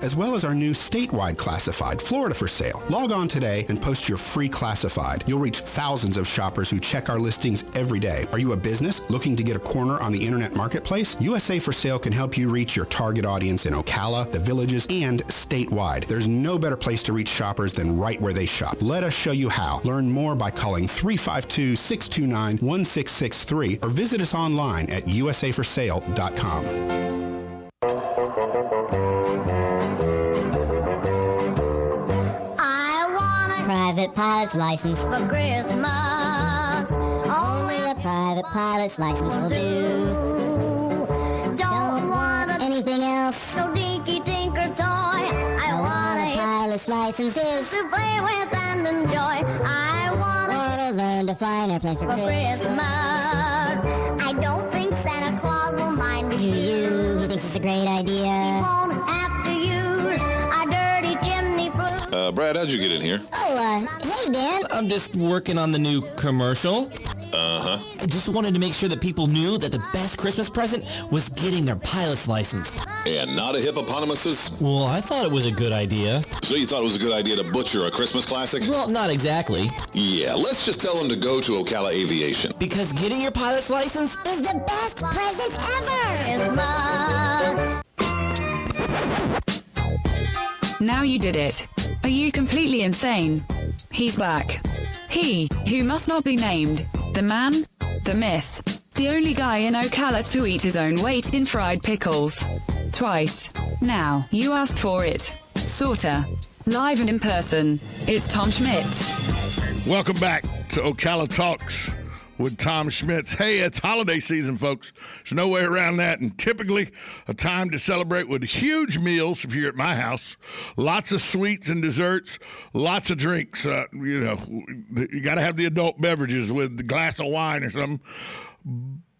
as well as our new statewide classified, Florida for Sale. Log on today and post your free classified. You'll reach thousands of shoppers who check our listings every day. Are you a business looking to get a corner on the internet marketplace? USA for Sale can help you reach your target audience in Ocala, the Villages, and statewide. There's no better place to reach shoppers than right where they shop. Let us show you how. Learn more by calling 352-629-1663 or visit us online at usaforsale.com. Private pilot's license for Christmas. Only the private pilot's license will do. Don't want anything else. No dinky tinker toy. I want a pilot's license is to play with and enjoy. I want to learn to fly an airplane for Christmas. I don't think Santa Claus will mind me. Do you? He thinks it's a great idea. He won't have to use a dirty chimney flue. Brad, how'd you get in here? Oh, hey, Dan. I'm just working on the new commercial. Uh-huh. I just wanted to make sure that people knew that the best Christmas present was getting their pilot's license. And not a hippopotamus's? Well, I thought it was a good idea. So you thought it was a good idea to butcher a Christmas classic? Well, not exactly. Yeah, let's just tell them to go to Ocala Aviation. Because getting your pilot's license is the best present ever. Now you did it. Are you completely insane? He's back. He, who must not be named. The man, the myth. The only guy in Ocala to eat his own weight in fried pickles. Twice. Now, you asked for it. Sorta. Live and in person. It's Tom Schmitz. Welcome back to Ocala Talks with Tom Schmitz. Hey, it's holiday season, folks. There's no way around that. And typically a time to celebrate with huge meals if you're at my house. Lots of sweets and desserts, lots of drinks. You got to have the adult beverages with a glass of wine or something.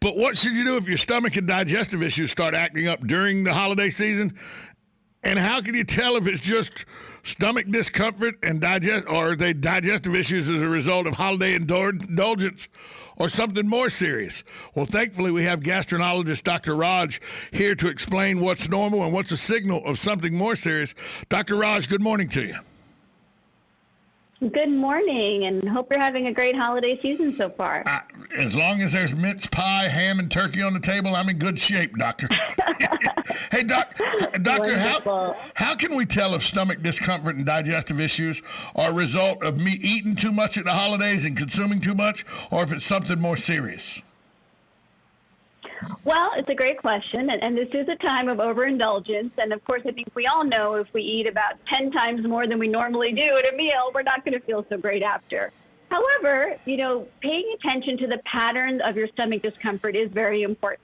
But what should you do if your stomach and digestive issues start acting up during the holiday season? And how can you tell if it's just stomach discomfort and digestive issues as a result of holiday indulgence or something more serious? Well, thankfully, we have gastroenterologist Dr. Raj here to explain what's normal and what's a signal of something more serious. Dr. Raj, good morning to you. Good morning, and hope you're having a great holiday season so far. As long as there's mince pie, ham, and turkey on the table, I'm in good shape, Doctor. Hey, Doctor, how can we tell if stomach discomfort and digestive issues are a result of me eating too much at the holidays and consuming too much, or if it's something more serious? Well, it's a great question, and this is a time of overindulgence. And of course, I think we all know if we eat about 10 times more than we normally do at a meal, we're not going to feel so great after. However, paying attention to the pattern of your stomach discomfort is very important.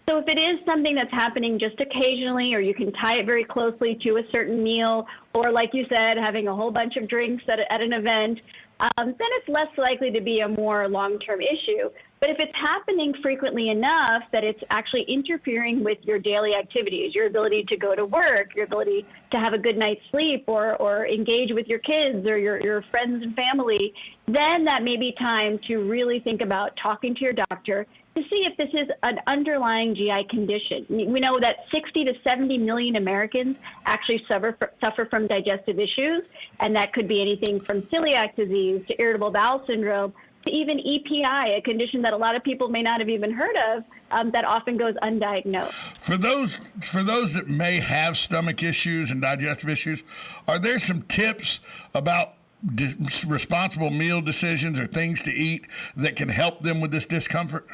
So if it is something that's happening just occasionally, or you can tie it very closely to a certain meal, or like you said, having a whole bunch of drinks at an event, then it's less likely to be a more long-term issue. But if it's happening frequently enough that it's actually interfering with your daily activities, your ability to go to work, your ability to have a good night's sleep, or engage with your kids or your friends and family, then that may be time to really think about talking to your doctor to see if this is an underlying GI condition. We know that 60 to 70 million Americans actually suffer from digestive issues, and that could be anything from celiac disease to irritable bowel syndrome to even EPI, a condition that a lot of people may not have even heard of, that often goes undiagnosed. For those that may have stomach issues and digestive issues, are there some tips about responsible meal decisions or things to eat that can help them with this discomfort?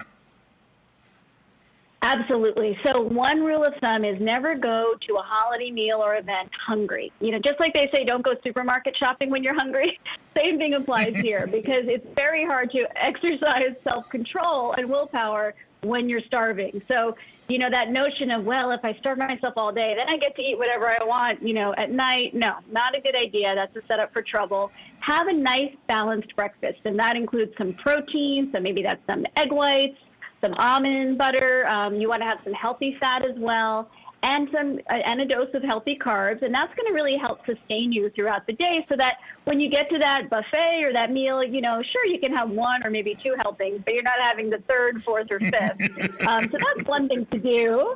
Absolutely. So one rule of thumb is never go to a holiday meal or event hungry. Just like they say, don't go supermarket shopping when you're hungry. Same thing applies here, because it's very hard to exercise self-control and willpower when you're starving. So, that notion of, well, if I starve myself all day, then I get to eat whatever I want, at night. No, not a good idea. That's a setup for trouble. Have a nice balanced breakfast, and that includes some protein. So maybe that's some egg whites, some almond butter. You want to have some healthy fat as well, and a dose of healthy carbs. And that's going to really help sustain you throughout the day, so that when you get to that buffet or that meal, sure, you can have one or maybe two helpings, but you're not having the third, fourth, or fifth. So that's one thing to do.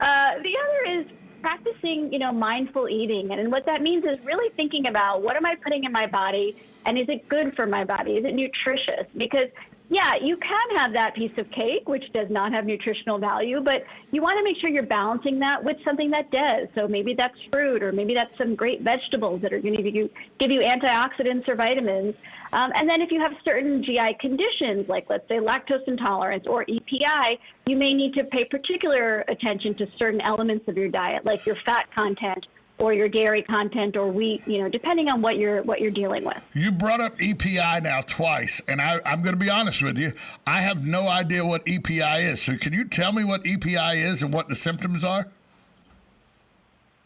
The other is practicing, mindful eating. And what that means is really thinking about what am I putting in my body, and is it good for my body? Is it nutritious? Because yeah, you can have that piece of cake, which does not have nutritional value, but you want to make sure you're balancing that with something that does. So maybe that's fruit, or maybe that's some great vegetables that are going to give you antioxidants or vitamins. And then if you have certain GI conditions, like let's say lactose intolerance or EPI, you may need to pay particular attention to certain elements of your diet, like your fat content or your dairy content or wheat, depending on what you're dealing with. You brought up EPI now twice, and I'm going to be honest with you. I have no idea what EPI is. So can you tell me what EPI is and what the symptoms are?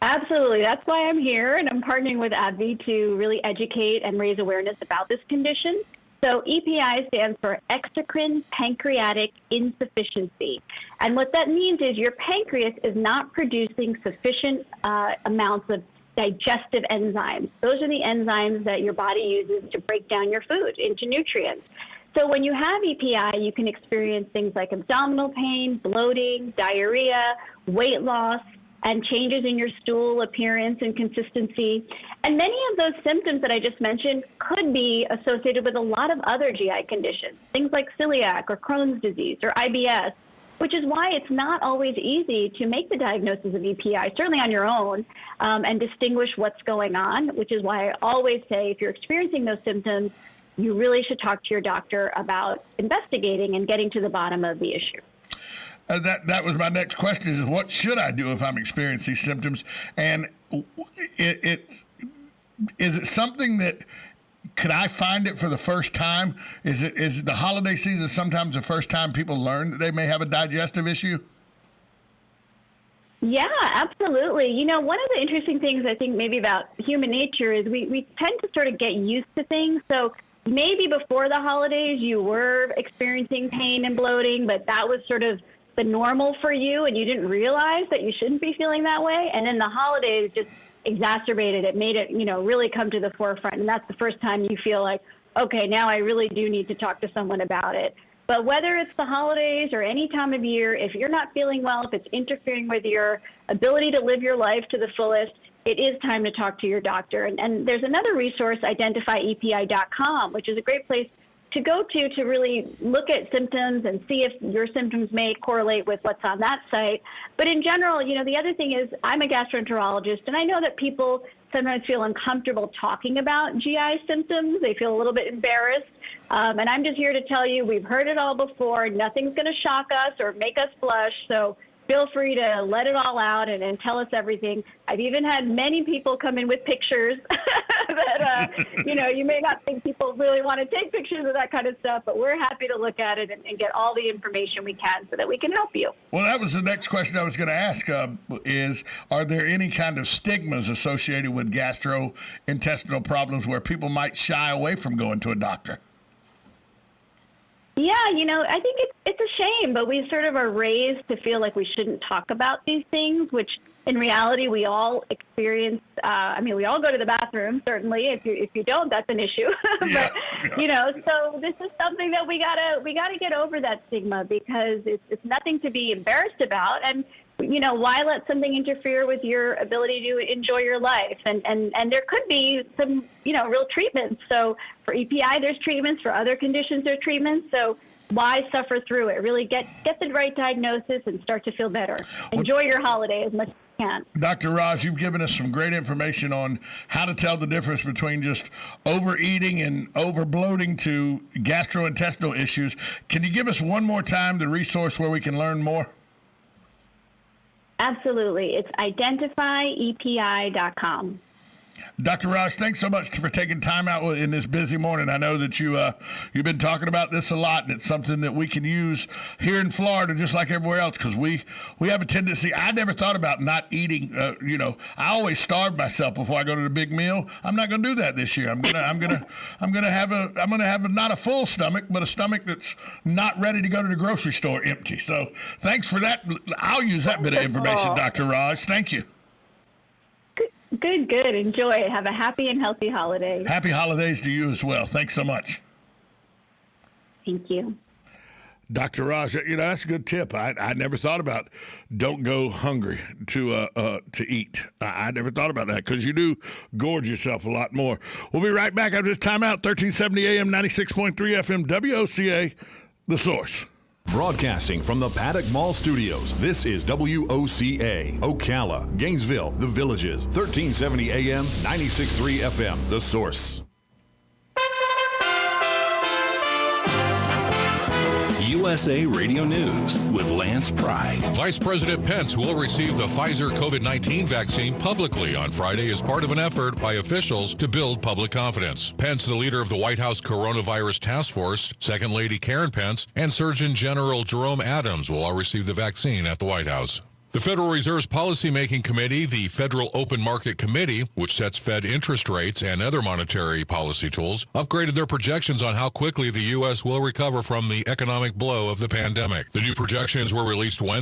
Absolutely. That's why I'm here, and I'm partnering with AbbVie to really educate and raise awareness about this condition. So EPI stands for exocrine pancreatic insufficiency. And what that means is your pancreas is not producing sufficient amounts of digestive enzymes. Those are the enzymes that your body uses to break down your food into nutrients. So when you have EPI, you can experience things like abdominal pain, bloating, diarrhea, weight loss, and changes in your stool appearance and consistency. And many of those symptoms that I just mentioned could be associated with a lot of other GI conditions, things like celiac or Crohn's disease or IBS, which is why it's not always easy to make the diagnosis of EPI, certainly on your own, and distinguish what's going on, which is why I always say if you're experiencing those symptoms, you really should talk to your doctor about investigating and getting to the bottom of the issue. That was my next question, is what should I do if I'm experiencing these symptoms? And is it something that, could I find it for the first time? Is the holiday season sometimes the first time people learn that they may have a digestive issue? Yeah, absolutely. One of the interesting things I think maybe about human nature is we tend to sort of get used to things. So maybe before the holidays you were experiencing pain and bloating, but that was sort of the normal for you, and you didn't realize that you shouldn't be feeling that way. And then the holidays just exacerbated it, made it, really come to the forefront. And that's the first time you feel like, okay, now I really do need to talk to someone about it. But whether it's the holidays or any time of year, if you're not feeling well, if it's interfering with your ability to live your life to the fullest, it is time to talk to your doctor. And there's another resource, identifyepi.com, which is a great place to go to really look at symptoms and see if your symptoms may correlate with what's on that site. But in general, the other thing is I'm a gastroenterologist, and I know that people sometimes feel uncomfortable talking about GI symptoms. They feel a little bit embarrassed. And I'm just here to tell you, we've heard it all before. Nothing's going to shock us or make us blush. So feel free to let it all out and tell us everything. I've even had many people come in with pictures that, you may not think people really want to take pictures of that kind of stuff, but we're happy to look at it and get all the information we can so that we can help you. Well, that was the next question I was going to ask, is are there any kind of stigmas associated with gastrointestinal problems where people might shy away from going to a doctor? Yeah, I think it's a shame, but we sort of are raised to feel like we shouldn't talk about these things, which in reality we all experience. We all go to the bathroom, certainly. If you don't, that's an issue. But so this is something that we gotta get over that stigma, because it's nothing to be embarrassed about. And why let something interfere with your ability to enjoy your life? And there could be some, real treatments. So for EPI, there's treatments. For other conditions, there's treatments. So why suffer through it? Really get the right diagnosis and start to feel better. Enjoy your holiday as much as you can. Dr. Raj, you've given us some great information on how to tell the difference between just overeating and over bloating to gastrointestinal issues. Can you give us one more time the resource where we can learn more? Absolutely. It's identifyepi.com. Dr. Raj, thanks so much for taking time out in this busy morning. I know that you've been talking about this a lot, and it's something that we can use here in Florida just like everywhere else, because we have a tendency. I never thought about not eating. I always starve myself before I go to the big meal. I'm not going to do that this year. I'm gonna have not a full stomach, but a stomach that's not ready to go to the grocery store empty. So thanks for that. I'll use that bit of information, Dr. Raj. Thank you. Good. Enjoy it. Have a happy and healthy holiday. Happy holidays to you as well. Thanks so much. Thank you. Dr. Raj, that's a good tip. I never thought about don't go hungry to eat. I never thought about that because you do gorge yourself a lot more. We'll be right back after this timeout. 1370 AM, 96.3 FM, WOCA, The Source. Broadcasting from the Paddock Mall Studios, this is WOCA, Ocala, Gainesville, The Villages, 1370 AM, 96.3 FM, The Source. USA Radio News with Lance Pride. Vice President Pence will receive the Pfizer COVID-19 vaccine publicly on Friday as part of an effort by officials to build public confidence. Pence, the leader of the White House Coronavirus Task Force, Second Lady Karen Pence, and Surgeon General Jerome Adams will all receive the vaccine at the White House. The Federal Reserve's Policymaking Committee, the Federal Open Market Committee, which sets Fed interest rates and other monetary policy tools, upgraded their projections on how quickly the U.S. will recover from the economic blow of the pandemic. The new projections were released Wednesday.